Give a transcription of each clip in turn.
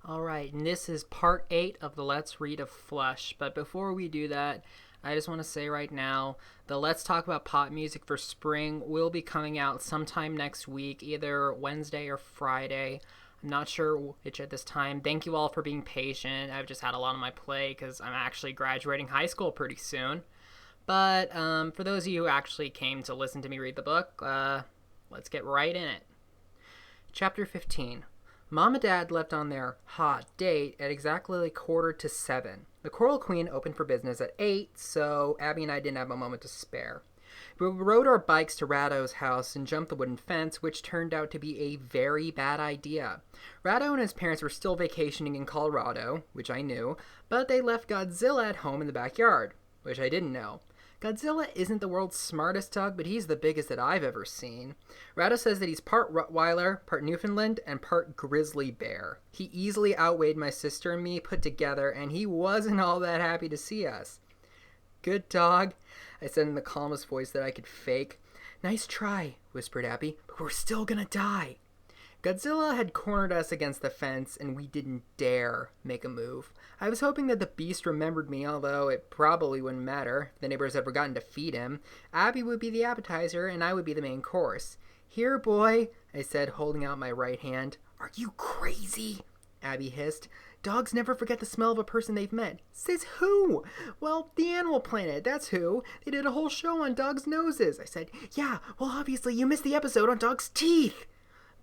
Alright, and this is part 8 of the Let's Read of Flush. But before we do that, I just want to say right now, the Let's Talk About Pop Music for Spring will be coming out sometime next week, either Wednesday or Friday. I'm not sure which at this time. Thank you all for being patient. I've just had a lot on my plate because I'm actually graduating high school pretty soon. But for those of you who actually came to listen to me read the book, let's get right in it. Chapter 15. Mom and Dad left on their hot date at exactly 7:15. The Coral Queen opened for business at 8, so Abby and I didn't have a moment to spare. We rode our bikes to Rado's house and jumped the wooden fence, which turned out to be a very bad idea. Rado and his parents were still vacationing in Colorado, which I knew, but they left Godzilla at home in the backyard, which I didn't know. Godzilla isn't the world's smartest dog, but he's the biggest that I've ever seen. Rado says that he's part Rottweiler, part Newfoundland, and part grizzly bear. He easily outweighed my sister and me put together, and he wasn't all that happy to see us. "Good dog," I said in the calmest voice that I could fake. "Nice try," whispered Abby, "but we're still gonna die." Godzilla had cornered us against the fence, and we didn't dare make a move. I was hoping that the beast remembered me, although it probably wouldn't matter. If the neighbors had forgotten to feed him, Abby would be the appetizer, and I would be the main course. "Here, boy," I said, holding out my right hand. "Are you crazy?" Abby hissed. "Dogs never forget the smell of a person they've met." "Says who?" "Well, the Animal Planet, that's who. They did a whole show on dogs' noses." I said, "Yeah, well, obviously you missed the episode on dogs' teeth."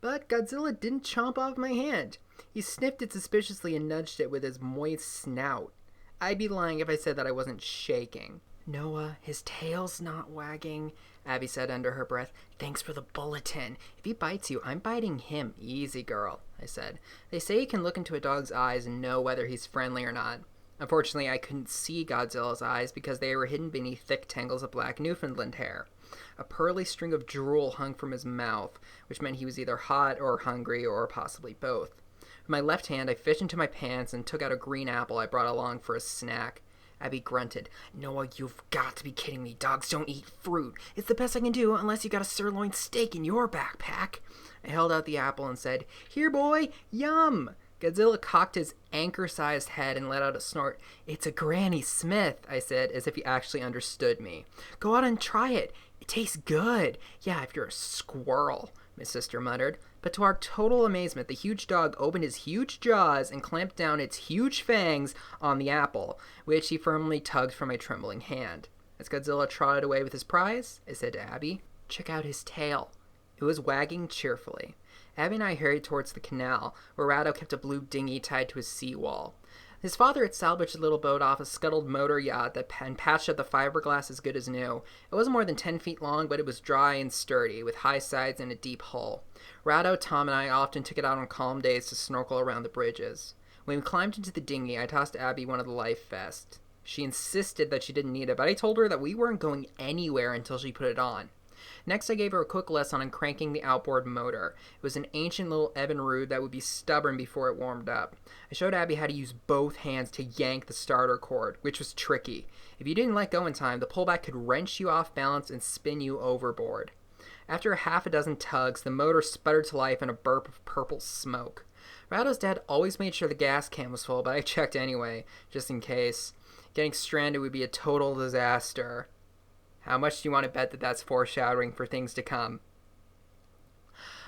But Godzilla didn't chomp off my hand. He sniffed it suspiciously and nudged it with his moist snout. I'd be lying if I said that I wasn't shaking. "Noah, his tail's not wagging," Abby said under her breath. "Thanks for the bulletin. If he bites you, I'm biting him." "Easy, girl," I said. "They say you can look into a dog's eyes and know whether he's friendly or not." Unfortunately, I couldn't see Godzilla's eyes because they were hidden beneath thick tangles of black Newfoundland hair. A pearly string of drool hung from his mouth, which meant he was either hot or hungry or possibly both. With my left hand, I fished into my pants and took out a green apple I brought along for a snack. Abby grunted. "Noah, you've got to be kidding me. Dogs don't eat fruit. It's the best I can do unless you got a sirloin steak in your backpack." I held out the apple and said, "Here, boy, yum." Godzilla cocked his anchor-sized head and let out a snort. "It's a Granny Smith," I said, as if he actually understood me. "Go out and try it. It tastes good." "Yeah, if you're a squirrel," my sister muttered. But to our total amazement, the huge dog opened his huge jaws and clamped down its huge fangs on the apple, which he firmly tugged from my trembling hand. As Godzilla trotted away with his prize, I said to Abby, "Check out his tail." It was wagging cheerfully. Abby and I hurried towards the canal, where Rado kept a blue dinghy tied to his seawall. His father had salvaged the little boat off a scuttled motor yacht and patched up the fiberglass as good as new. It wasn't more than 10 feet long, but it was dry and sturdy, with high sides and a deep hull. Rado, Tom, and I often took it out on calm days to snorkel around the bridges. When we climbed into the dinghy, I tossed Abby one of the life vests. She insisted that she didn't need it, but I told her that we weren't going anywhere until she put it on. Next, I gave her a quick lesson on cranking the outboard motor. It was an ancient little Evinrude that would be stubborn before it warmed up. I showed Abby how to use both hands to yank the starter cord, which was tricky. If you didn't let go in time, the pullback could wrench you off balance and spin you overboard. After half a dozen tugs, the motor sputtered to life in a burp of purple smoke. Rado's dad always made sure the gas can was full, but I checked anyway, just in case. Getting stranded would be a total disaster. How much do you want to bet that that's foreshadowing for things to come?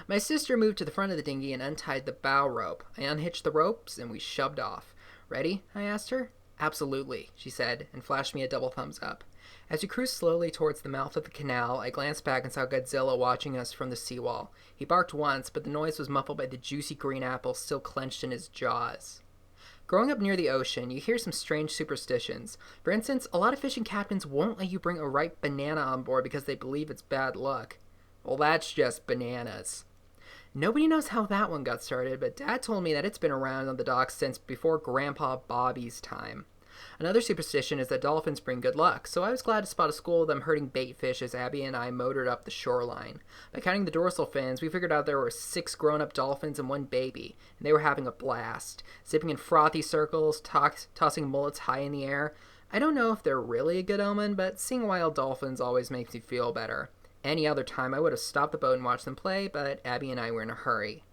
My sister moved to the front of the dinghy and untied the bow rope. I unhitched the ropes, and we shoved off. "Ready?" I asked her. "Absolutely," she said, and flashed me a double thumbs up. As we cruised slowly towards the mouth of the canal, I glanced back and saw Godzilla watching us from the seawall. He barked once, but the noise was muffled by the juicy green apple still clenched in his jaws. Growing up near the ocean, you hear some strange superstitions. For instance, a lot of fishing captains won't let you bring a ripe banana on board because they believe it's bad luck. Well, that's just bananas. Nobody knows how that one got started, but Dad told me that it's been around on the docks since before Grandpa Bobby's time. Another superstition is that dolphins bring good luck, so I was glad to spot a school of them herding bait fish as Abby and I motored up the shoreline. By counting the dorsal fins, we figured out there were 6 grown-up dolphins and 1 baby, and they were having a blast, zipping in frothy circles, tossing mullets high in the air. I don't know if they're really a good omen, but seeing wild dolphins always makes me feel better. Any other time I would have stopped the boat and watched them play, but Abby and I were in a hurry.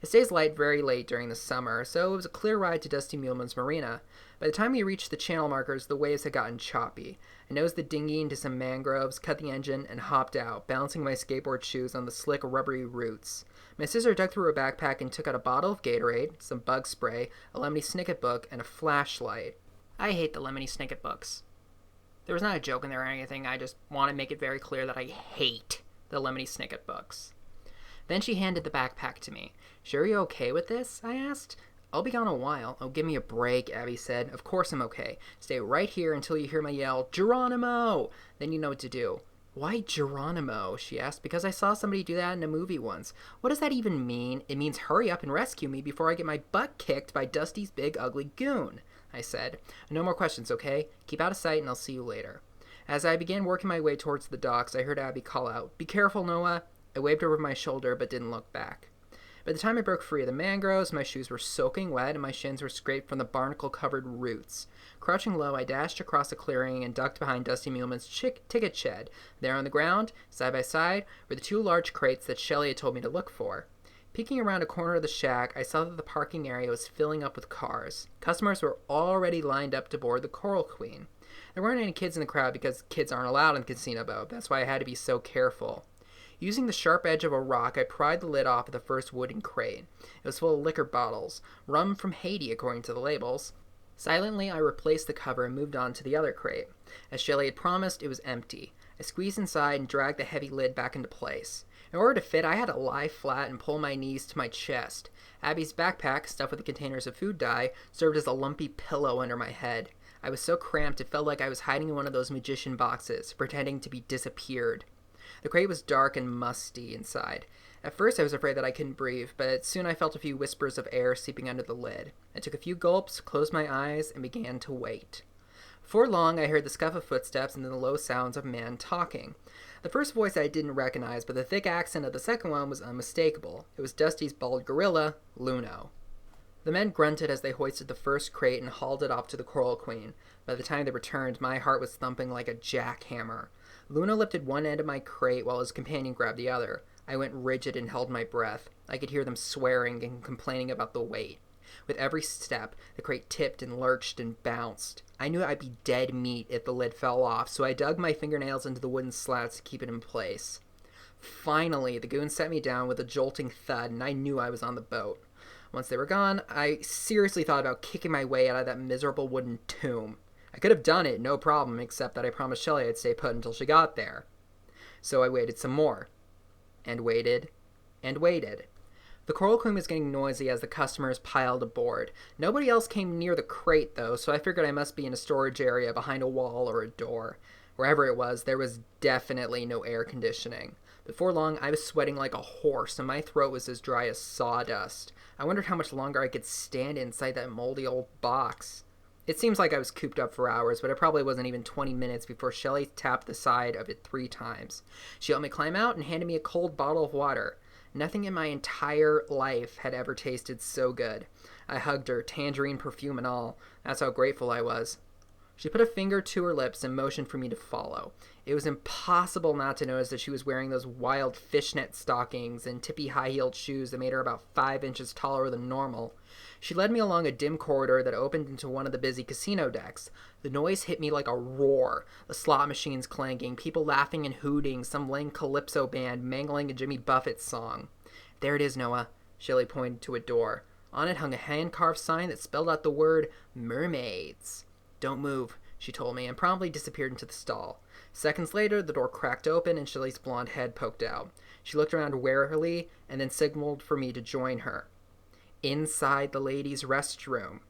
It stays light very late during the summer, so it was a clear ride to Dusty Muleman's marina. By the time we reached the channel markers, the waves had gotten choppy. I nosed the dinghy into some mangroves, cut the engine, and hopped out, balancing my skateboard shoes on the slick, rubbery roots. My sister dug through her backpack and took out a bottle of Gatorade, some bug spray, a Lemony Snicket book, and a flashlight. I hate the Lemony Snicket books. There was not a joke in there or anything, I just want to make it very clear that I hate the Lemony Snicket books. Then she handed the backpack to me. "Sure you're okay with this?" I asked. "I'll be gone a while." "Oh, give me a break," Abby said. "Of course I'm okay. Stay right here until you hear my yell, 'Geronimo!' Then you know what to do." "Why Geronimo?" she asked. "Because I saw somebody do that in a movie once." "What does that even mean?" "It means hurry up and rescue me before I get my butt kicked by Dusty's big ugly goon," I said. "No more questions, okay? Keep out of sight and I'll see you later." As I began working my way towards the docks, I heard Abby call out, "Be careful, Noah." I waved over my shoulder but didn't look back. By the time I broke free of the mangroves, my shoes were soaking wet and my shins were scraped from the barnacle-covered roots. Crouching low, I dashed across a clearing and ducked behind Dusty Muleman's ticket shed. There on the ground, side by side, were the two large crates that Shelley had told me to look for. Peeking around a corner of the shack, I saw that the parking area was filling up with cars. Customers were already lined up to board the Coral Queen. There weren't any kids in the crowd because kids aren't allowed in the casino boat. That's why I had to be so careful. Using the sharp edge of a rock, I pried the lid off of the first wooden crate. It was full of liquor bottles, rum from Haiti according to the labels. Silently, I replaced the cover and moved on to the other crate. As Shelley had promised, it was empty. I squeezed inside and dragged the heavy lid back into place. In order to fit, I had to lie flat and pull my knees to my chest. Abby's backpack, stuffed with the containers of food dye, served as a lumpy pillow under my head. I was so cramped it felt like I was hiding in one of those magician boxes, pretending to be disappeared. The crate was dark and musty inside. At first I was afraid that I couldn't breathe, but soon I felt a few whispers of air seeping under the lid. I took a few gulps, closed my eyes, and began to wait. Before long, I heard the scuff of footsteps and then the low sounds of man talking. The first voice I didn't recognize, but the thick accent of the second one was unmistakable. It was Dusty's bald gorilla, Luno. The men grunted as they hoisted the first crate and hauled it off to the Coral Queen. By the time they returned, my heart was thumping like a jackhammer. Luno lifted one end of my crate while his companion grabbed the other. I went rigid and held my breath. I could hear them swearing and complaining about the weight. With every step, the crate tipped and lurched and bounced. I knew I'd be dead meat if the lid fell off, so I dug my fingernails into the wooden slats to keep it in place. Finally, the goons set me down with a jolting thud, and I knew I was on the boat. Once they were gone, I seriously thought about kicking my way out of that miserable wooden tomb. I could have done it, no problem, except that I promised Shelley I'd stay put until she got there. So I waited some more. And waited. And waited. The Coral Queen was getting noisy as the customers piled aboard. Nobody else came near the crate, though, so I figured I must be in a storage area behind a wall or a door. Wherever it was, there was definitely no air conditioning. Before long, I was sweating like a horse, and my throat was as dry as sawdust. I wondered how much longer I could stand inside that moldy old box. It seems like I was cooped up for hours, but it probably wasn't even 20 minutes before Shelley tapped the side of it 3 times. She helped me climb out and handed me a cold bottle of water. Nothing in my entire life had ever tasted so good. I hugged her, tangerine perfume and all. That's how grateful I was. She put a finger to her lips and motioned for me to follow. It was impossible not to notice that she was wearing those wild fishnet stockings and tippy high-heeled shoes that made her about 5 inches taller than normal. She led me along a dim corridor that opened into one of the busy casino decks. The noise hit me like a roar. The slot machines clanking, people laughing and hooting, some lame calypso band mangling a Jimmy Buffett song. "There it is, Noah." Shelley pointed to a door. On it hung a hand-carved sign that spelled out the word mermaids. "Don't move," she told me, and promptly disappeared into the stall. Seconds later, the door cracked open and Shelley's blonde head poked out. She looked around warily and then signaled for me to join her. Inside the ladies' restroom.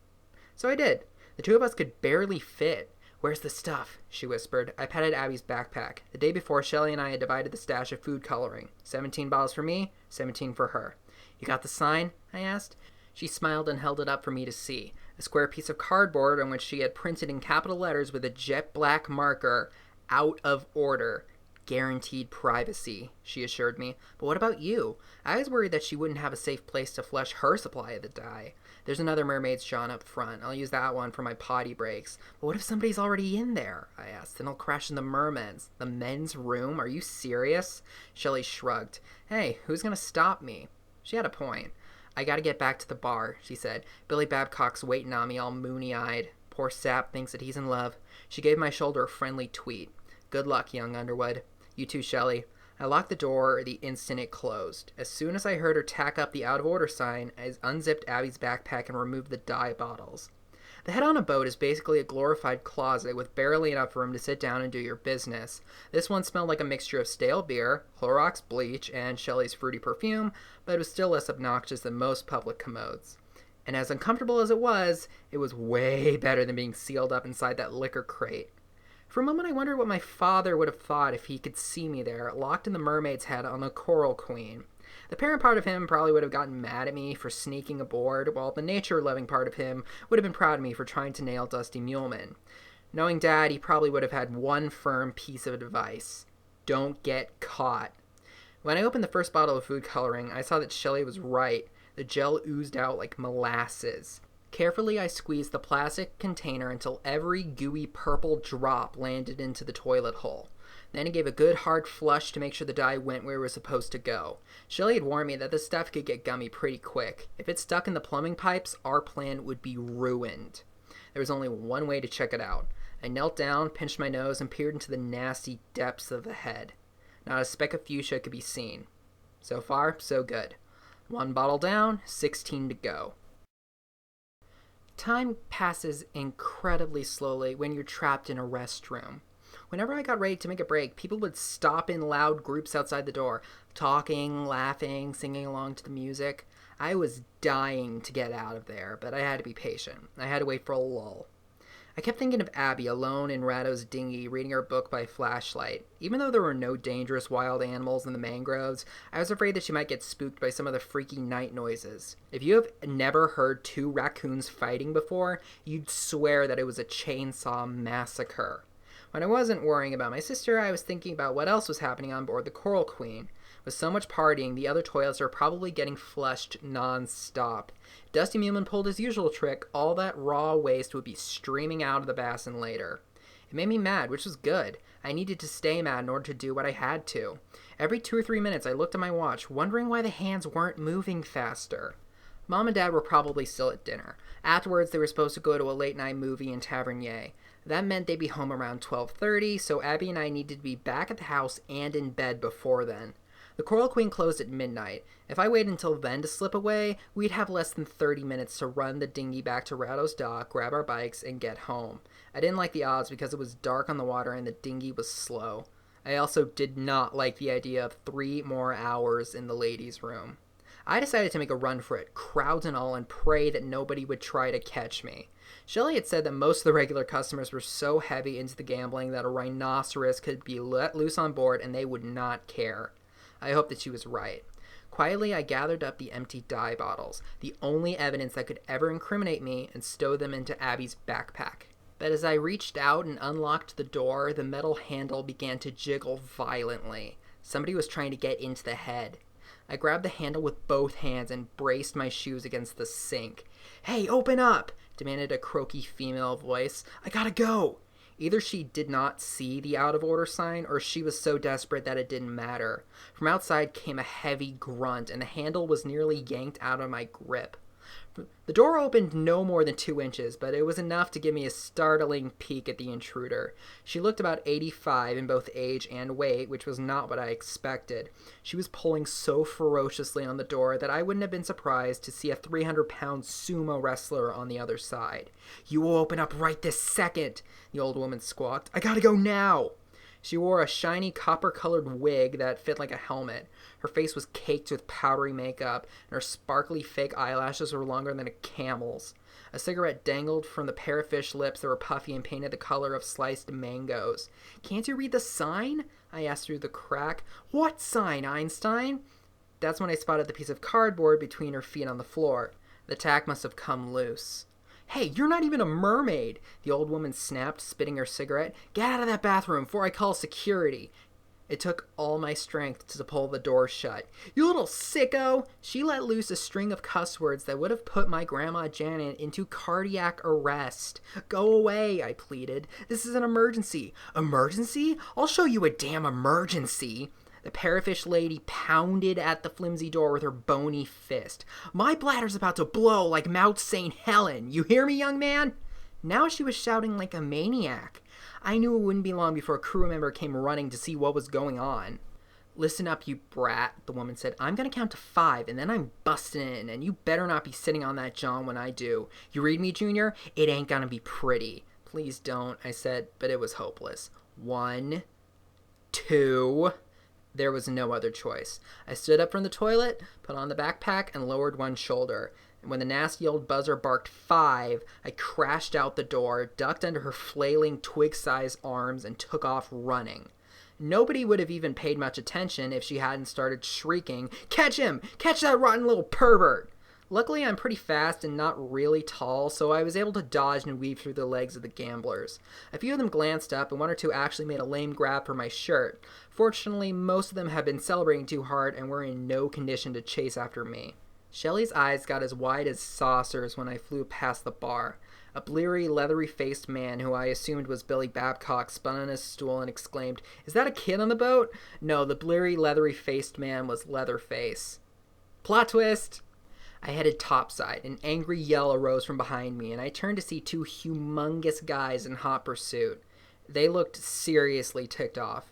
So I did. The two of us could barely fit. "Where's the stuff?" she whispered. I patted Abby's backpack. The day before, Shelley and I had divided the stash of food coloring. 17 bottles for me, 17 for her. "You got the sign?" I asked. She smiled and held it up for me to see. A square piece of cardboard on which she had printed in capital letters with a jet black marker, "Out of order. Guaranteed privacy," she assured me. "But what about you?" I was worried that she wouldn't have a safe place to flush her supply of the dye. "There's another mermaid's John up front. I'll use that one for my potty breaks." "But what if somebody's already in there?" I asked. "Then I'll crash in the mermen's." "The men's room? Are you serious?" Shelley shrugged. "Hey, who's gonna stop me?" She had a point. "I gotta get back to the bar," she said. "Billy Babcock's waiting on me all moony-eyed. Poor sap thinks that he's in love." She gave my shoulder a friendly tweet. "Good luck, young Underwood." "You too, Shelley." I locked the door the instant it closed. As soon as I heard her tack up the out-of-order sign, I unzipped Abby's backpack and removed the dye bottles. The head on a boat is basically a glorified closet with barely enough room to sit down and do your business. This one smelled like a mixture of stale beer, Clorox bleach, and Shelley's fruity perfume, but it was still less obnoxious than most public commodes. And as uncomfortable as it was way better than being sealed up inside that liquor crate. For a moment I wondered what my father would have thought if he could see me there, locked in the mermaid's head on the Coral Queen. The parent part of him probably would have gotten mad at me for sneaking aboard, while the nature-loving part of him would have been proud of me for trying to nail Dusty Muleman. Knowing Dad, he probably would have had one firm piece of advice. Don't get caught. When I opened the first bottle of food coloring, I saw that Shelley was right. The gel oozed out like molasses. Carefully, I squeezed the plastic container until every gooey purple drop landed into the toilet hole. Then I gave a good hard flush to make sure the dye went where it was supposed to go. Shelley had warned me that this stuff could get gummy pretty quick. If it stuck in the plumbing pipes, our plan would be ruined. There was only one way to check it out. I knelt down, pinched my nose, and peered into the nasty depths of the head. Not a speck of fuchsia could be seen. So far, so good. One bottle down, 16 to go. Time passes incredibly slowly when you're trapped in a restroom. Whenever I got ready to make a break, people would stop in loud groups outside the door, talking, laughing, singing along to the music. I was dying to get out of there, but I had to be patient. I had to wait for a lull. I kept thinking of Abby alone in Ratto's dinghy reading her book by flashlight. Even though there were no dangerous wild animals in the mangroves, I was afraid that she might get spooked by some of the freaky night noises. If you have never heard two raccoons fighting before, you'd swear that it was a chainsaw massacre. When I wasn't worrying about my sister, I was thinking about what else was happening on board the Coral Queen. With so much partying, the other toilets are probably getting flushed non-stop. Dusty Muleman pulled his usual trick, all that raw waste would be streaming out of the basin later. It made me mad, which was good. I needed to stay mad in order to do what I had to. Every 2 or 3 minutes I looked at my watch, wondering why the hands weren't moving faster. Mom and Dad were probably still at dinner. Afterwards, they were supposed to go to a late-night movie in Tavernier. That meant they'd be home around 12:30, so Abby and I needed to be back at the house and in bed before then. The Coral Queen closed at midnight. If I waited until then to slip away, we'd have less than 30 minutes to run the dinghy back to Ratto's dock, grab our bikes, and get home. I didn't like the odds because it was dark on the water and the dinghy was slow. I also did not like the idea of 3 more hours in the ladies' room. I decided to make a run for it, crowds and all, and pray that nobody would try to catch me. Shelley had said that most of the regular customers were so heavy into the gambling that a rhinoceros could be let loose on board and they would not care. I hoped that she was right. Quietly, I gathered up the empty dye bottles, the only evidence that could ever incriminate me, and stowed them into Abby's backpack. But as I reached out and unlocked the door, the metal handle began to jiggle violently. Somebody was trying to get into the head. I grabbed the handle with both hands and braced my shoes against the sink. "Hey, open up!" demanded a croaky female voice. "I gotta go!" Either she did not see the out-of-order sign, or she was so desperate that it didn't matter. From outside came a heavy grunt, and the handle was nearly yanked out of my grip. The door opened no more than 2 inches, but it was enough to give me a startling peek at the intruder. She looked about 85 in both age and weight, which was not what I expected. She was pulling so ferociously on the door that I wouldn't have been surprised to see a 300-pound sumo wrestler on the other side. "You will open up right this second," the old woman squawked. "I gotta go now." She wore a shiny copper-colored wig that fit like a helmet. Her face was caked with powdery makeup, and her sparkly fake eyelashes were longer than a camel's. A cigarette dangled from the pair of fish lips that were puffy and painted the color of sliced mangoes. "Can't you read the sign?" I asked through the crack. "What sign, Einstein?" That's when I spotted the piece of cardboard between her feet on the floor. The tack must have come loose. "Hey, you're not even a mermaid!" the old woman snapped, spitting her cigarette. "Get out of that bathroom before I call security." It took all my strength to pull the door shut. "You little sicko!" She let loose a string of cuss words that would have put my Grandma Janet into cardiac arrest. "Go away," I pleaded. "This is an emergency." "Emergency? I'll show you a damn emergency." The parrotfish lady pounded at the flimsy door with her bony fist. "My bladder's about to blow like Mount St. Helen. You hear me, young man?" Now she was shouting like a maniac. I knew it wouldn't be long before a crew member came running to see what was going on. "Listen up, you brat," the woman said. "I'm gonna count to 5, and then I'm busting in, and you better not be sitting on that John when I do. You read me, Junior? It ain't gonna be pretty." "Please don't," I said, but it was hopeless. 1, 2... There was no other choice. I stood up from the toilet, put on the backpack, and lowered one shoulder. And when the nasty old buzzer barked 5, I crashed out the door, ducked under her flailing twig-sized arms, and took off running. Nobody would have even paid much attention if she hadn't started shrieking, "Catch him! Catch that rotten little pervert!" Luckily, I'm pretty fast and not really tall, so I was able to dodge and weave through the legs of the gamblers. A few of them glanced up, and 1 or 2 actually made a lame grab for my shirt. Fortunately, most of them had been celebrating too hard and were in no condition to chase after me. Shelley's eyes got as wide as saucers when I flew past the bar. A bleary, leathery-faced man, who I assumed was Billy Babcock, spun on his stool and exclaimed, "Is that a kid on the boat?" No, the bleary, leathery-faced man was Leatherface. Plot twist! I headed topside. An angry yell arose from behind me, and I turned to see 2 humongous guys in hot pursuit. They looked seriously ticked off.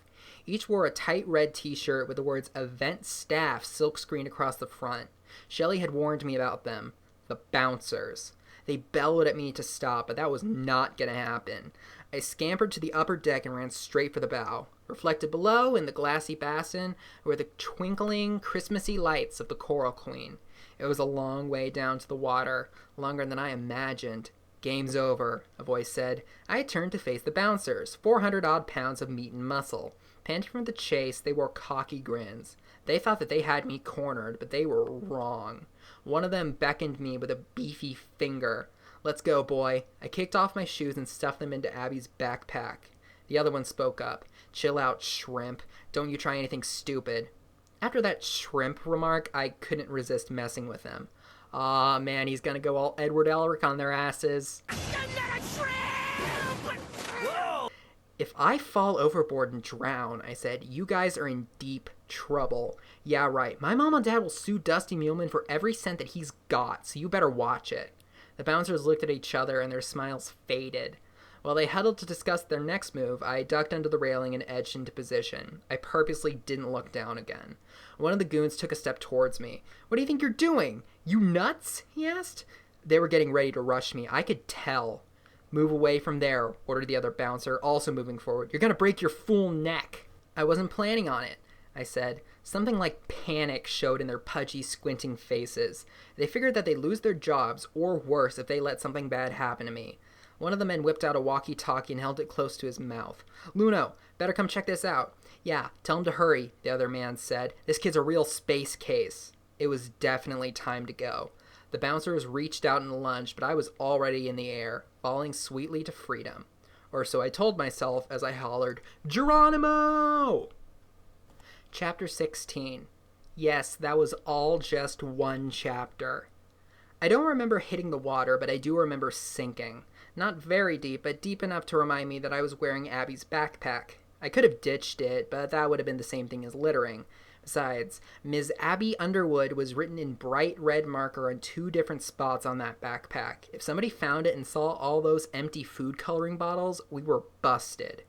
Each wore a tight red t-shirt with the words "Event Staff" silkscreened across the front. Shelley had warned me about them. The bouncers. They bellowed at me to stop, but that was not going to happen. I scampered to the upper deck and ran straight for the bow. Reflected below, in the glassy basin, were the twinkling, Christmassy lights of the Coral Queen. It was a long way down to the water, longer than I imagined. "Game's over," a voice said. I turned to face the bouncers, 400-odd pounds of meat and muscle. Panting from the chase, they wore cocky grins. They thought that they had me cornered, but they were wrong. One of them beckoned me with a beefy finger. "Let's go, boy." I kicked off my shoes and stuffed them into Abby's backpack. The other one spoke up. "Chill out, shrimp. Don't you try anything stupid." After that shrimp remark, I couldn't resist messing with him. Aw, man, he's gonna go all Edward Elric on their asses. Whoa! "If I fall overboard and drown," I said, "you guys are in deep trouble." "Yeah, right. My mom and dad will sue Dusty Muleman for every cent that he's got, so you better watch it." The bouncers looked at each other and their smiles faded. While they huddled to discuss their next move, I ducked under the railing and edged into position. I purposely didn't look down again. One of the goons took a step towards me. "What do you think you're doing? You nuts?" he asked. They were getting ready to rush me. I could tell. "Move away from there," ordered the other bouncer, also moving forward. "You're gonna break your fool neck." "I wasn't planning on it," I said. Something like panic showed in their pudgy, squinting faces. They figured that they'd lose their jobs, or worse, if they let something bad happen to me. One of the men whipped out a walkie-talkie and held it close to his mouth. "Luno, better come check this out." "Yeah, tell him to hurry," the other man said. "This kid's a real space case." It was definitely time to go. The bouncers reached out and lunged, but I was already in the air, falling sweetly to freedom. Or so I told myself as I hollered, "Geronimo!" Chapter 16. Yes, that was all just one chapter. I don't remember hitting the water, but I do remember sinking. Not very deep, but deep enough to remind me that I was wearing Abby's backpack. I could have ditched it, but that would have been the same thing as littering. Besides, Ms. Abby Underwood was written in bright red marker on 2 different spots on that backpack. If somebody found it and saw all those empty food coloring bottles, we were busted.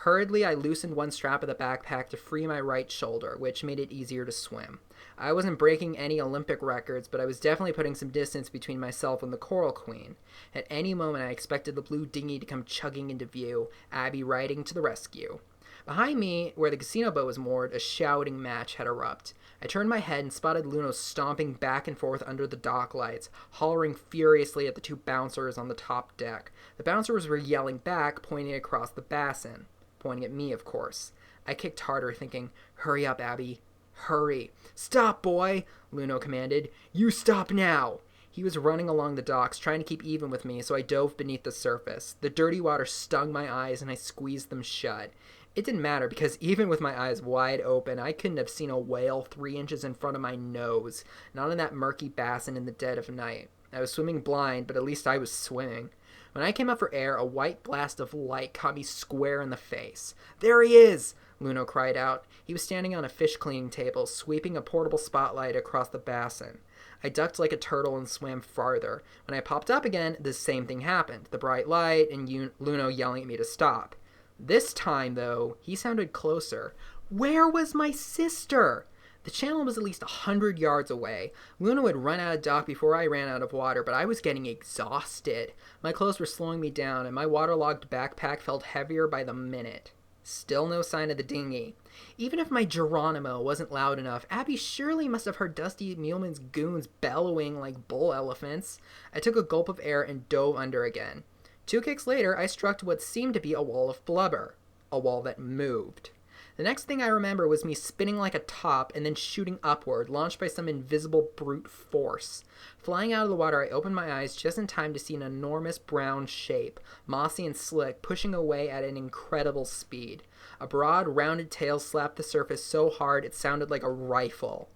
Hurriedly, I loosened one strap of the backpack to free my right shoulder, which made it easier to swim. I wasn't breaking any Olympic records, but I was definitely putting some distance between myself and the Coral Queen. At any moment, I expected the blue dinghy to come chugging into view, Abby riding to the rescue. Behind me, where the casino boat was moored, a shouting match had erupted. I turned my head and spotted Luno stomping back and forth under the dock lights, hollering furiously at the 2 bouncers on the top deck. The bouncers were yelling back, pointing across the basin. Pointing at me, of course. I kicked harder, thinking, "Hurry up, Abby. Hurry." "Stop, boy," Luno commanded. "You stop now." He was running along the docks, trying to keep even with me, so I dove beneath the surface. The dirty water stung my eyes, and I squeezed them shut. It didn't matter, because even with my eyes wide open, I couldn't have seen a whale 3 inches in front of my nose, not in that murky basin in the dead of night. I was swimming blind, but at least I was swimming. When I came up for air, a white blast of light caught me square in the face. "There he is!" Luno cried out. He was standing on a fish cleaning table, sweeping a portable spotlight across the basin. I ducked like a turtle and swam farther. When I popped up again, the same thing happened. The bright light and Luno yelling at me to stop. This time, though, he sounded closer. Where was my sister? The channel was at least 100 yards away. Luno had run out of dock before I ran out of water, but I was getting exhausted. My clothes were slowing me down, and my waterlogged backpack felt heavier by the minute. Still no sign of the dinghy. Even if my Geronimo wasn't loud enough, Abby surely must have heard Dusty Muleman's goons bellowing like bull elephants. I took a gulp of air and dove under again. 2 kicks later, I struck what seemed to be a wall of blubber. A wall that moved. The next thing I remember was me spinning like a top and then shooting upward, launched by some invisible brute force. Flying out of the water, I opened my eyes just in time to see an enormous brown shape, mossy and slick, pushing away at an incredible speed. A broad, rounded tail slapped the surface so hard it sounded like a rifle.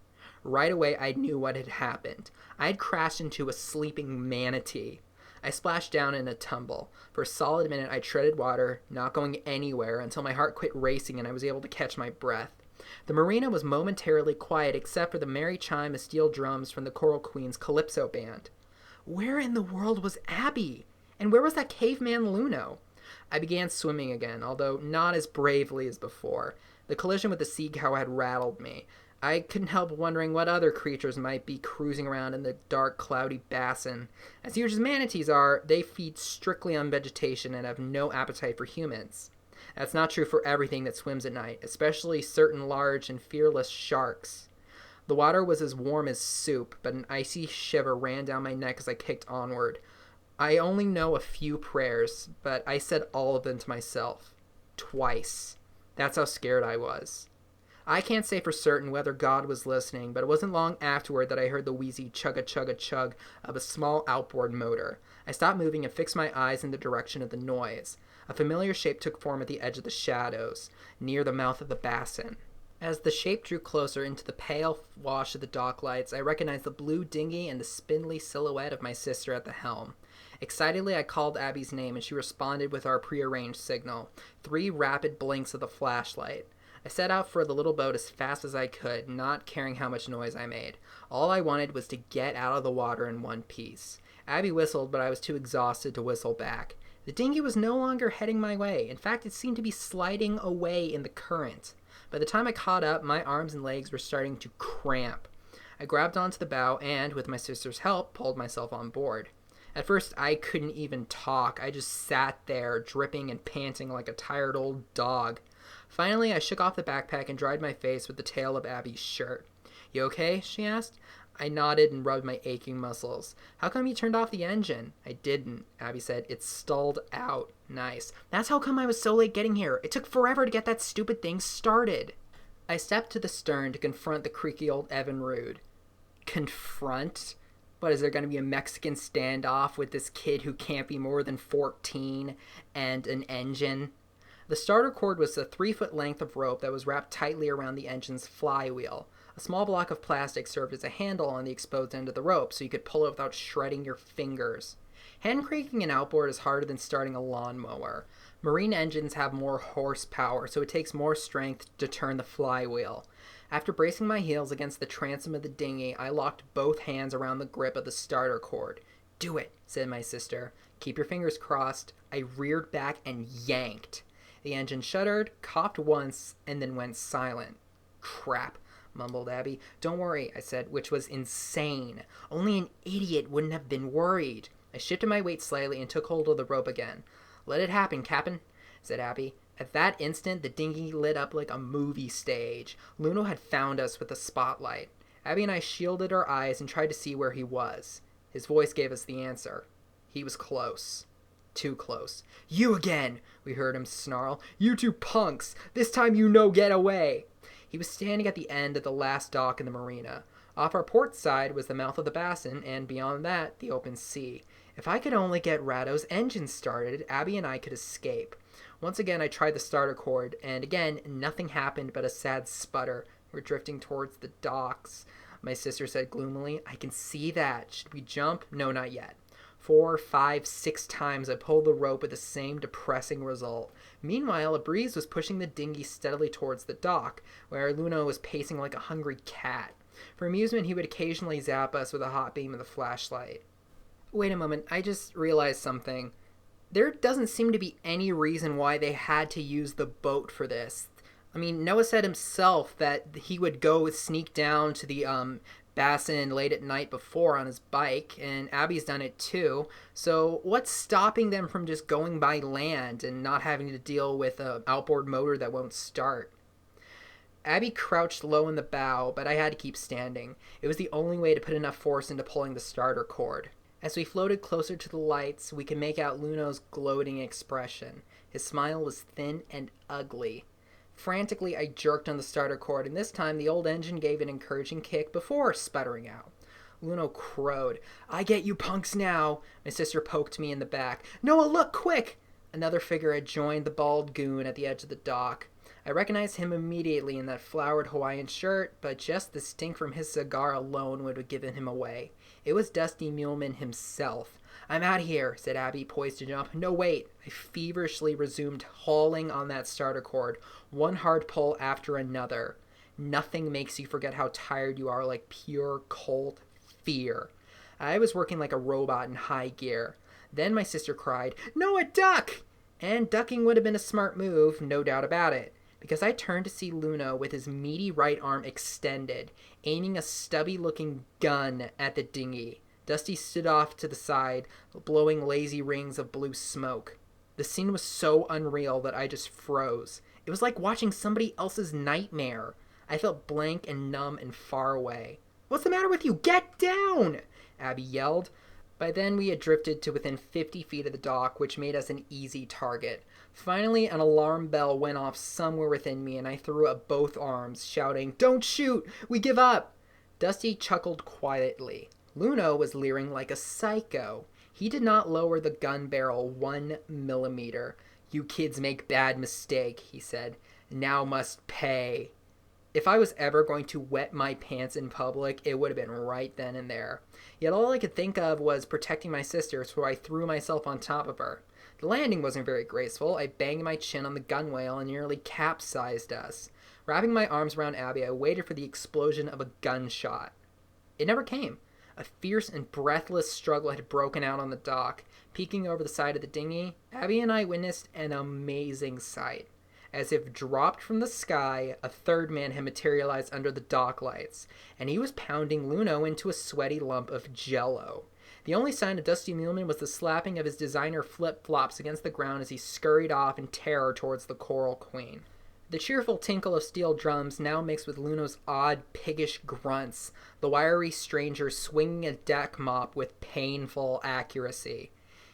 Right away, I knew what had happened. I had crashed into a sleeping manatee. I splashed down in a tumble. For a solid minute, I treaded water, not going anywhere, until my heart quit racing and I was able to catch my breath. The marina was momentarily quiet except for the merry chime of steel drums from the Coral Queen's Calypso band. Where in the world was Abby? And where was that caveman Luno? I began swimming again, although not as bravely as before. The collision with the sea cow had rattled me. I couldn't help wondering what other creatures might be cruising around in the dark, cloudy basin. As huge as manatees are, they feed strictly on vegetation and have no appetite for humans. That's not true for everything that swims at night, especially certain large and fearless sharks. The water was as warm as soup, but an icy shiver ran down my neck as I kicked onward. I only know a few prayers, but I said all of them to myself. Twice. That's how scared I was. I can't say for certain whether God was listening, but it wasn't long afterward that I heard the wheezy chugga-chugga-chug of a small outboard motor. I stopped moving and fixed my eyes in the direction of the noise. A familiar shape took form at the edge of the shadows, near the mouth of the basin. As the shape drew closer into the pale wash of the dock lights, I recognized the blue dinghy and the spindly silhouette of my sister at the helm. Excitedly, I called Abby's name, and she responded with our prearranged signal, 3 rapid blinks of the flashlight. I set out for the little boat as fast as I could, not caring how much noise I made. All I wanted was to get out of the water in one piece. Abby whistled, but I was too exhausted to whistle back. The dinghy was no longer heading my way. In fact, it seemed to be sliding away in the current. By the time I caught up, my arms and legs were starting to cramp. I grabbed onto the bow and, with my sister's help, pulled myself on board. At first, I couldn't even talk. I just sat there, dripping and panting like a tired old dog. Finally, I shook off the backpack and dried my face with the tail of Abby's shirt. "You okay?" she asked. I nodded and rubbed my aching muscles. "How come you turned off the engine?" "I didn't," Abby said. "It stalled out." "Nice. That's how come I was so late getting here. It took forever to get that stupid thing started." I stepped to the stern to confront the creaky old Evinrude. Confront? What, is there going to be a Mexican standoff with this kid who can't be more than 14 and an engine? The starter cord was a 3-foot length of rope that was wrapped tightly around the engine's flywheel. A small block of plastic served as a handle on the exposed end of the rope, so you could pull it without shredding your fingers. Hand cranking an outboard is harder than starting a lawnmower. Marine engines have more horsepower, so it takes more strength to turn the flywheel. After bracing my heels against the transom of the dinghy, I locked both hands around the grip of the starter cord. "Do it," said my sister. "Keep your fingers crossed." I reared back and yanked. The engine shuddered, coughed once, and then went silent. "Crap," mumbled Abby. "Don't worry," I said, which was insane. Only an idiot wouldn't have been worried. I shifted my weight slightly and took hold of the rope again. "Let it happen, Cap'n," said Abby. At that instant, the dinghy lit up like a movie stage. Luno had found us with a spotlight. Abby and I shielded our eyes and tried to see where he was. His voice gave us the answer. He was close. Too close. "You again!" we heard him snarl. "You two punks! This time you no get away!" He was standing at the end of the last dock in the marina. Off our port side was the mouth of the basin, and beyond that, the open sea. If I could only get Rado's engine started, Abby and I could escape. Once again, I tried the starter cord, and again, nothing happened but a sad sputter. We're drifting towards the docks, my sister said gloomily. "I can see that. Should we jump?" "No, not yet." 4, 5, 6 times I pulled the rope with the same depressing result. Meanwhile, a breeze was pushing the dinghy steadily towards the dock, where Luno was pacing like a hungry cat. For amusement, he would occasionally zap us with a hot beam of the flashlight. Wait a moment, I just realized something. There doesn't seem to be any reason why they had to use the boat for this. I mean, Noah said himself that he would go sneak down to the Bassin late at night before on his bike, and Abby's done it too. So what's stopping them from just going by land and not having to deal with an outboard motor that won't start? Abby crouched low in the bow, but I had to keep standing. It was the only way to put enough force into pulling the starter cord. As we floated closer to the lights, we could make out Luno's gloating expression. His smile was thin and ugly. Frantically, I jerked on the starter cord, and this time the old engine gave an encouraging kick before sputtering out. Luno crowed. "I get you punks now." My sister poked me in the back. "Noah, look, quick!" Another figure had joined the bald goon at the edge of the dock. I recognized him immediately in that flowered Hawaiian shirt, but just the stink from his cigar alone would have given him away. It was Dusty Muleman himself. "I'm out of here," said Abby, poised to jump. "No, wait." I feverishly resumed hauling on that starter cord, one hard pull after another. Nothing makes you forget how tired you are like pure, cold fear. I was working like a robot in high gear. Then my sister cried, "Noah, duck!" And ducking would have been a smart move, no doubt about it, because I turned to see Luno with his meaty right arm extended, aiming a stubby-looking gun at the dinghy. Dusty stood off to the side, blowing lazy rings of blue smoke. The scene was so unreal that I just froze. It was like watching somebody else's nightmare. I felt blank and numb and far away. "What's the matter with you? Get down!" Abby yelled. By then we had drifted to within 50 feet of the dock, which made us an easy target. Finally, an alarm bell went off somewhere within me, and I threw up both arms, shouting, "Don't shoot! We give up!" Dusty chuckled quietly. Luno was leering like a psycho. He did not lower the gun barrel 1 millimeter. "You kids make bad mistake," he said. "Now must pay." If I was ever going to wet my pants in public, it would have been right then and there. Yet all I could think of was protecting my sister, so I threw myself on top of her. The landing wasn't very graceful. I banged my chin on the gunwale and nearly capsized us. Wrapping my arms around Abby, I waited for the explosion of a gunshot. It never came. A fierce and breathless struggle had broken out on the dock. Peeking over the side of the dinghy, Abby and I witnessed an amazing sight. As if dropped from the sky, a third man had materialized under the dock lights, and he was pounding Luno into a sweaty lump of jello. The only sign of Dusty Muleman was the slapping of his designer flip-flops against the ground as he scurried off in terror towards the Coral Queen. The cheerful tinkle of steel drums now mixed with Luno's odd, piggish grunts, the wiry stranger swinging a deck mop with painful accuracy.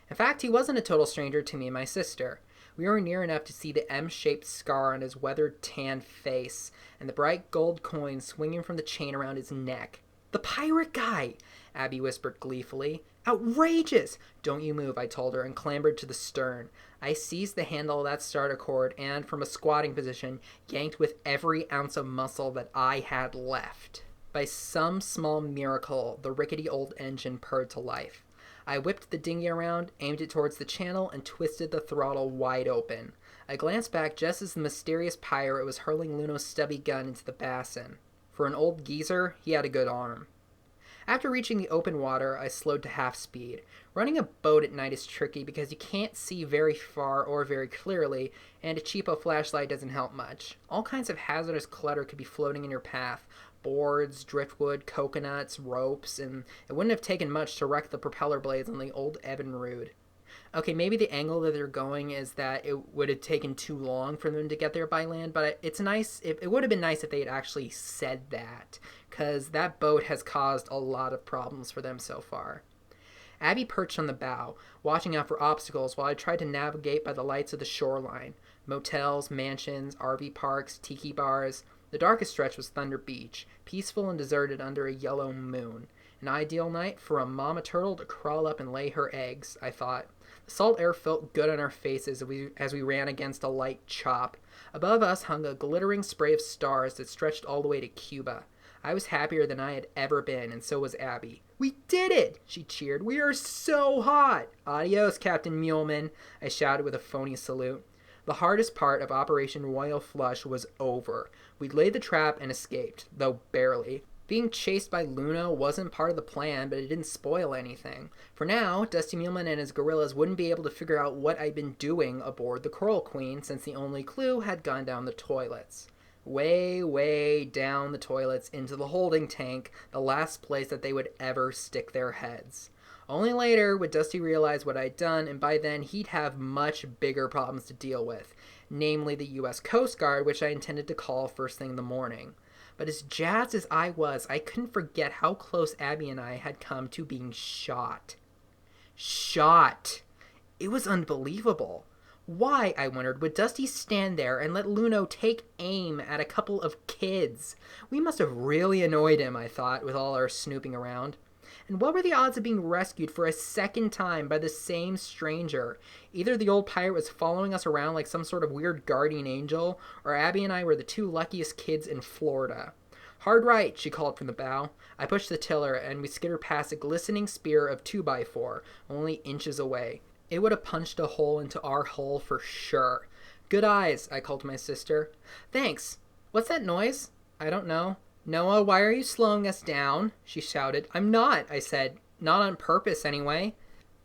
In fact, he wasn't a total stranger to me and my sister. We were near enough to see the M-shaped scar on his weathered tan face, and the bright gold coin swinging from the chain around his neck. "The pirate guy!" Abby whispered gleefully. "Outrageous!" "Don't you move," I told her, and clambered to the stern. I seized the handle of that starter cord and, from a squatting position, yanked with every ounce of muscle that I had left. By some small miracle, the rickety old engine purred to life. I whipped the dinghy around, aimed it towards the channel, and twisted the throttle wide open. I glanced back just as the mysterious pirate was hurling Luno's stubby gun into the Bassin. For an old geezer, he had a good arm. After reaching the open water, I slowed to half speed. Running a boat at night is tricky because you can't see very far or very clearly, and a cheapo flashlight doesn't help much. All kinds of hazardous clutter could be floating in your path. Boards, driftwood, coconuts, ropes, and it wouldn't have taken much to wreck the propeller blades on the old Evinrude. Okay, maybe the angle that they're going is that it would have taken too long for them to get there by land, but it's nice. It would have been nice if they had actually said that, because that boat has caused a lot of problems for them so far. Abby perched on the bow, watching out for obstacles while I tried to navigate by the lights of the shoreline. Motels, mansions, RV parks, tiki bars. The darkest stretch was Thunder Beach, peaceful and deserted under a yellow moon. An ideal night for a mama turtle to crawl up and lay her eggs, I thought. The salt air felt good on our faces as we ran against a light chop. Above us hung a glittering spray of stars that stretched all the way to Cuba. I was happier than I had ever been, and so was Abby. "We did it!" she cheered. "We are so hot!" "Adios, Captain Muleman," I shouted with a phony salute. The hardest part of Operation Royal Flush was over. We'd laid the trap and escaped, though barely. Being chased by Luna wasn't part of the plan, but it didn't spoil anything. For now, Dusty Muleman and his gorillas wouldn't be able to figure out what I'd been doing aboard the Coral Queen, since the only clue had gone down the toilets. Way, way down the toilets into the holding tank, the last place that they would ever stick their heads. Only later would Dusty realize what I'd done, and by then he'd have much bigger problems to deal with, namely the U.S. Coast Guard, which I intended to call first thing in the morning. But as jazzed as I was, I couldn't forget how close Abby and I had come to being shot. Shot! It was unbelievable. Why, I wondered, would Dusty stand there and let Luno take aim at a couple of kids? We must have really annoyed him, I thought, with all our snooping around. And what were the odds of being rescued for a second time by the same stranger? Either the old pirate was following us around like some sort of weird guardian angel, or Abby and I were the two luckiest kids in Florida. "Hard right," she called from the bow. I pushed the tiller, and we skittered past a glistening spear of 2x4, only inches away. It would have punched a hole into our hull for sure. "Good eyes," I called to my sister. "Thanks. What's that noise?" "I don't know." "Noah, why are you slowing us down?" she shouted. "I'm not," I said. "Not on purpose, anyway."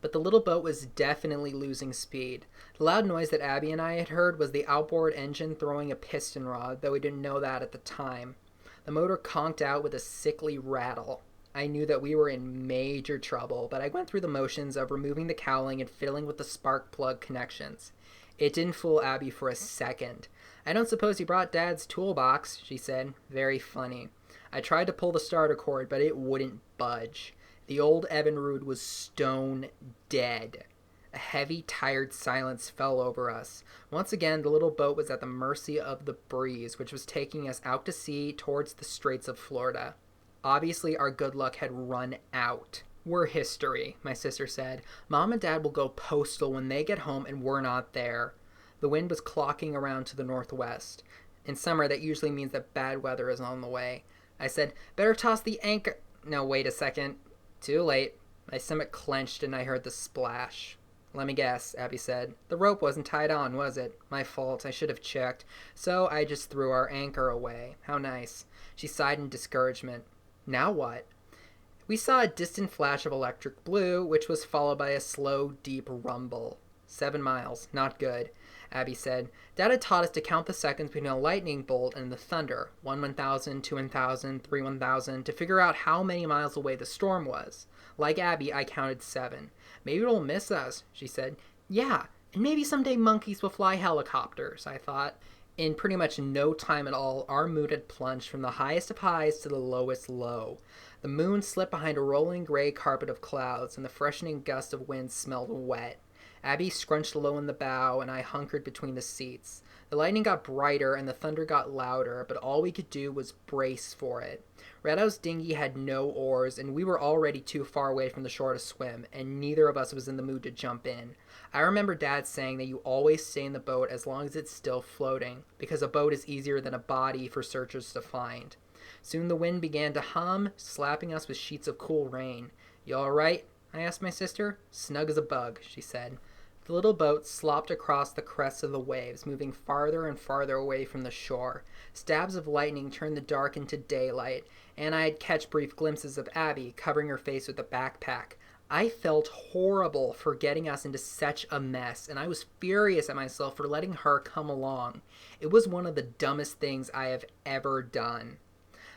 But the little boat was definitely losing speed. The loud noise that Abby and I had heard was the outboard engine throwing a piston rod, though we didn't know that at the time. The motor conked out with a sickly rattle. I knew that we were in major trouble, but I went through the motions of removing the cowling and fiddling with the spark plug connections. It didn't fool Abby for a second. "I don't suppose you brought Dad's toolbox," she said. Very funny. I tried to pull the starter cord, but it wouldn't budge. The old Evinrude was stone dead. A heavy, tired silence fell over us. Once again, the little boat was at the mercy of the breeze, which was taking us out to sea towards the Straits of Florida. Obviously, our good luck had run out. "We're history," my sister said. "Mom and Dad will go postal when they get home and we're not there." The wind was clocking around to the northwest. In summer, that usually means that bad weather is on the way. I said, "Better toss the anchor—" No, wait a second. Too late. My stomach clenched and I heard the splash. "Let me guess," Abby said. "The rope wasn't tied on, was it? My fault. I should have checked. So I just threw our anchor away. How nice." She sighed in discouragement. "Now what?" We saw a distant flash of electric blue, which was followed by a slow, deep rumble. 7 miles. Not good. Abby said. "Dad had taught us to count the seconds between a lightning bolt and the thunder. 1 1,000, 2 1,000, 3 1,000, to figure out how many miles away the storm was. Like Abby, I counted 7. "Maybe it'll miss us," she said. "Yeah, and maybe someday monkeys will fly helicopters," I thought. In pretty much no time at all, our mood had plunged from the highest of highs to the lowest low. The moon slipped behind a rolling gray carpet of clouds, and the freshening gust of wind smelled wet. Abby scrunched low in the bow, and I hunkered between the seats. The lightning got brighter, and the thunder got louder, but all we could do was brace for it. Redo's dinghy had no oars, and we were already too far away from the shore to swim, and neither of us was in the mood to jump in. I remember Dad saying that you always stay in the boat as long as it's still floating, because a boat is easier than a body for searchers to find. Soon the wind began to hum, slapping us with sheets of cool rain. "You all right?" I asked my sister. "Snug as a bug," she said. The little boat slopped across the crests of the waves, moving farther and farther away from the shore. Stabs of lightning turned the dark into daylight, and I'd catch brief glimpses of Abby covering her face with a backpack. I felt horrible for getting us into such a mess, and I was furious at myself for letting her come along. It was one of the dumbest things I have ever done.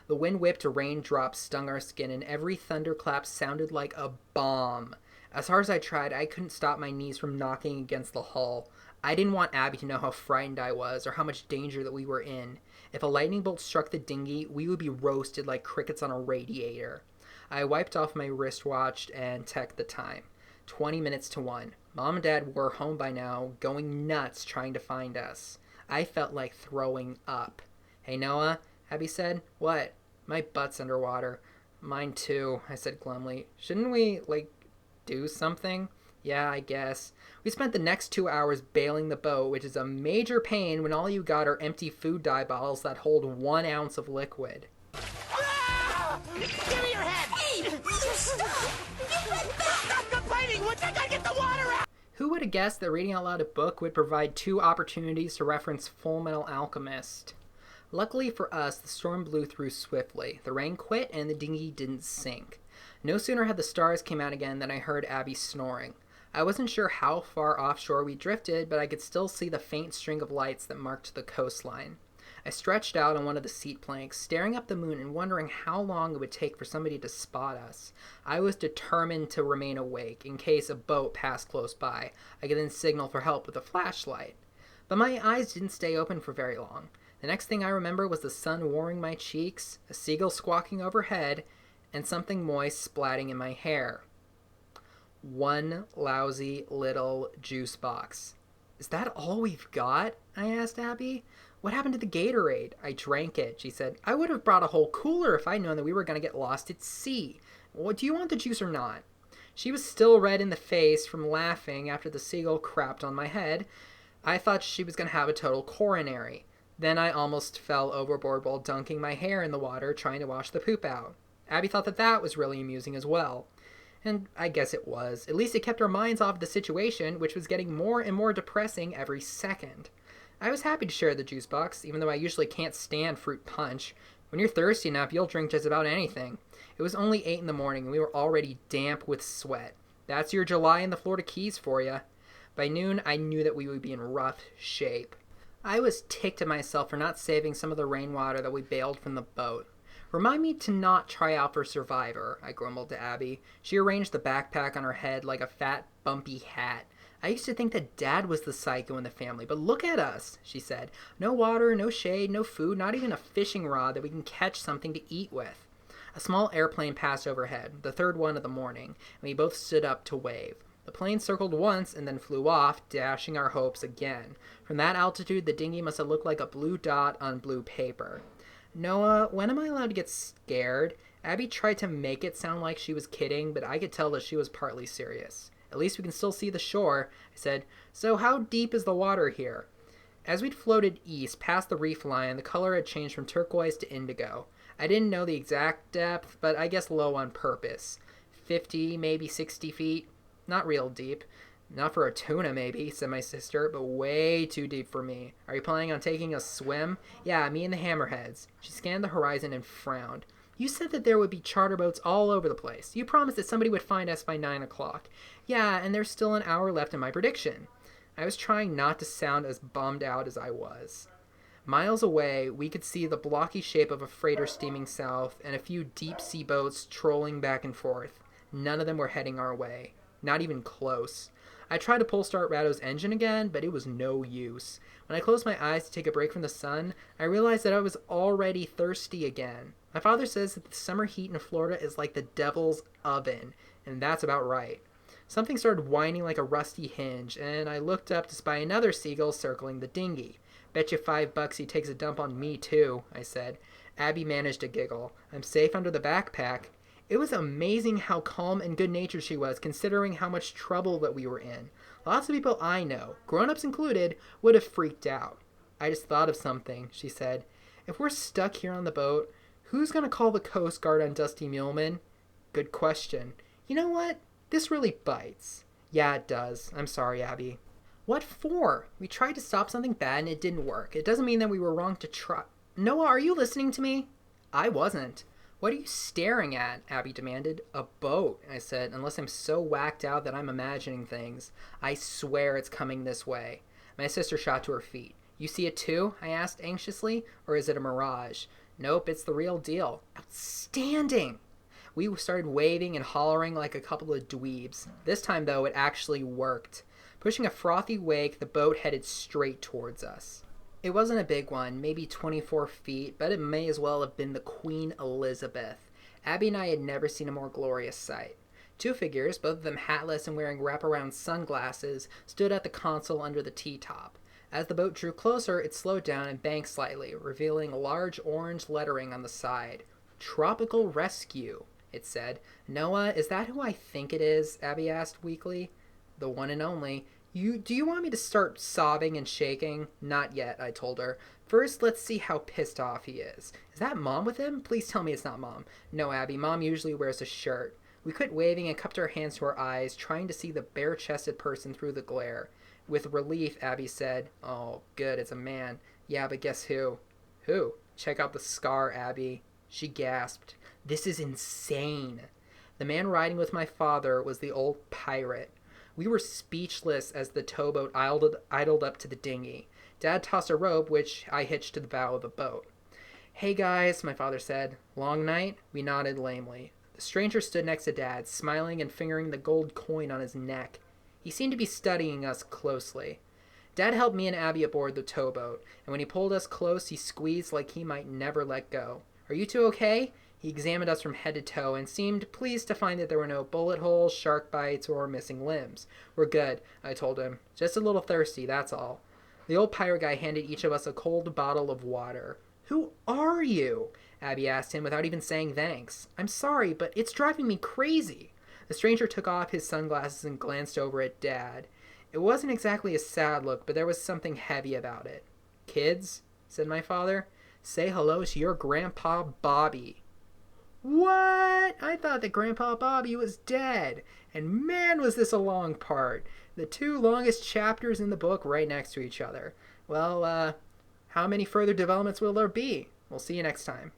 The wind-whipped raindrops stung our skin, and every thunderclap sounded like a bomb. As hard as I tried, I couldn't stop my knees from knocking against the hull. I didn't want Abby to know how frightened I was, or how much danger that we were in. If a lightning bolt struck the dinghy, we would be roasted like crickets on a radiator. I wiped off my wristwatch and checked the time. 20 minutes to 1. Mom and Dad were home by now, going nuts trying to find us. I felt like throwing up. "Hey, Noah," Abby said. "What?" "My butt's underwater." "Mine too," I said glumly. "Shouldn't we, do something?" "Yeah, I guess." We spent the next 2 hours bailing the boat, which is a major pain when all you got are empty food dye bottles that hold 1 ounce of liquid. Give me your head! Stop! Give it back! Stop complaining! We're just gonna get the water out! Who would have guessed that reading out loud a book would provide two opportunities to reference Full Metal Alchemist? Luckily for us, the storm blew through swiftly. The rain quit and the dinghy didn't sink. No sooner had the stars come out again than I heard Abby snoring. I wasn't sure how far offshore we drifted, but I could still see the faint string of lights that marked the coastline. I stretched out on one of the seat planks, staring up the moon and wondering how long it would take for somebody to spot us. I was determined to remain awake, in case a boat passed close by. I could then signal for help with a flashlight. But my eyes didn't stay open for very long. The next thing I remember was the sun warming my cheeks, a seagull squawking overhead, and something moist splatting in my hair. One lousy little juice box. Is that all we've got? I asked Abby. What happened to the Gatorade? I drank it, she said. I would have brought a whole cooler if I'd known that we were going to get lost at sea. Well, do you want the juice or not? She was still red in the face from laughing after the seagull crapped on my head. I thought she was going to have a total coronary. Then I almost fell overboard while dunking my hair in the water trying to wash the poop out. Abby thought that that was really amusing as well. And I guess it was. At least it kept our minds off the situation, which was getting more and more depressing every second. I was happy to share the juice box, even though I usually can't stand fruit punch. When you're thirsty enough, you'll drink just about anything. It was only 8 in the morning, and we were already damp with sweat. That's your July in the Florida Keys for you. By noon, I knew that we would be in rough shape. I was ticked at myself for not saving some of the rainwater that we bailed from the boat. Remind me to not try out for Survivor, I grumbled to Abby. She arranged the backpack on her head like a fat, bumpy hat. I used to think that Dad was the psycho in the family, but look at us, she said. No water, no shade, no food, not even a fishing rod that we can catch something to eat with. A small airplane passed overhead, the third one of the morning, and we both stood up to wave. The plane circled once and then flew off, dashing our hopes again. From that altitude, the dinghy must have looked like a blue dot on blue paper. Noah, when am I allowed to get scared? Abby tried to make it sound like she was kidding, but I could tell that she was partly serious. At least we can still see the shore, I said. So how deep is the water here? As we'd floated east, past the reef line, the color had changed from turquoise to indigo. I didn't know the exact depth, but I guess low on purpose. 50, maybe 60 feet. Not real deep. Not for a tuna, maybe, said my sister, but way too deep for me. Are you planning on taking a swim? Yeah, me and the hammerheads. She scanned the horizon and frowned. You said that there would be charter boats all over the place. You promised that somebody would find us by 9 o'clock. Yeah, and there's still an hour left in my prediction. I was trying not to sound as bummed out as I was. Miles away, we could see the blocky shape of a freighter steaming south and a few deep-sea boats trolling back and forth. None of them were heading our way. Not even close. I tried to pull start Rado's engine again, but it was no use. When I closed my eyes to take a break from the sun, I realized that I was already thirsty again. My father says that the summer heat in Florida is like the devil's oven, and that's about right. Something started whining like a rusty hinge, and I looked up to spy another seagull circling the dinghy. Bet you $5 he takes a dump on me too, I said. Abby managed to giggle. I'm safe under the backpack. It was amazing how calm and good-natured she was, considering how much trouble that we were in. Lots of people I know, grown-ups included, would have freaked out. I just thought of something, she said. If we're stuck here on the boat, who's going to call the Coast Guard on Dusty Muleman? Good question. You know what? This really bites. Yeah, it does. I'm sorry, Abby. What for? We tried to stop something bad and it didn't work. It doesn't mean that we were wrong to try. Noah, are you listening to me? I wasn't. What are you staring at? Abby demanded. A boat, I said, unless I'm so whacked out that I'm imagining things. I swear it's coming this way. My sister shot to her feet. You see it too? I asked anxiously. Or is it a mirage? Nope, it's the real deal. Outstanding! We started waving and hollering like a couple of dweebs. This time, though, it actually worked. Pushing a frothy wake, the boat headed straight towards us. It wasn't a big one, maybe 24 feet, but it may as well have been the Queen Elizabeth. Abby and I had never seen a more glorious sight. Two figures, both of them hatless and wearing wraparound sunglasses, stood at the console under the T-top. As the boat drew closer, it slowed down and banked slightly, revealing large orange lettering on the side. Tropical Rescue, it said. Noah, is that who I think it is? Abby asked weakly. The one and only. Do you want me to start sobbing and shaking? Not yet, I told her. First, let's see how pissed off he is. Is that Mom with him? Please tell me it's not Mom. No, Abby, Mom usually wears a shirt. We quit waving and cupped our hands to our eyes, trying to see the bare-chested person through the glare. With relief, Abby said, "Oh, good, it's a man. Yeah, but guess who?" "Who?" "Check out the scar, Abby." She gasped. "This is insane." The man riding with my father was the old pirate. We were speechless as the towboat idled up to the dinghy. Dad tossed a rope, which I hitched to the bow of the boat. "Hey guys," my father said. "Long night?" We nodded lamely. The stranger stood next to Dad, smiling and fingering the gold coin on his neck. He seemed to be studying us closely. Dad helped me and Abby aboard the towboat, and when he pulled us close, he squeezed like he might never let go. "Are you two okay?" He examined us from head to toe and seemed pleased to find that there were no bullet holes, shark bites, or missing limbs. "We're good," I told him. "Just a little thirsty, that's all." The old pirate guy handed each of us a cold bottle of water. "Who are you?" Abby asked him without even saying thanks. "I'm sorry, but it's driving me crazy." The stranger took off his sunglasses and glanced over at Dad. It wasn't exactly a sad look, but there was something heavy about it. "Kids," said my father, "say hello to your Grandpa Bobby." What? I thought that Grandpa Bobby was dead. And man, was this a long part. The two longest chapters in the book right next to each other. Well, how many further developments will there be? We'll see you next time.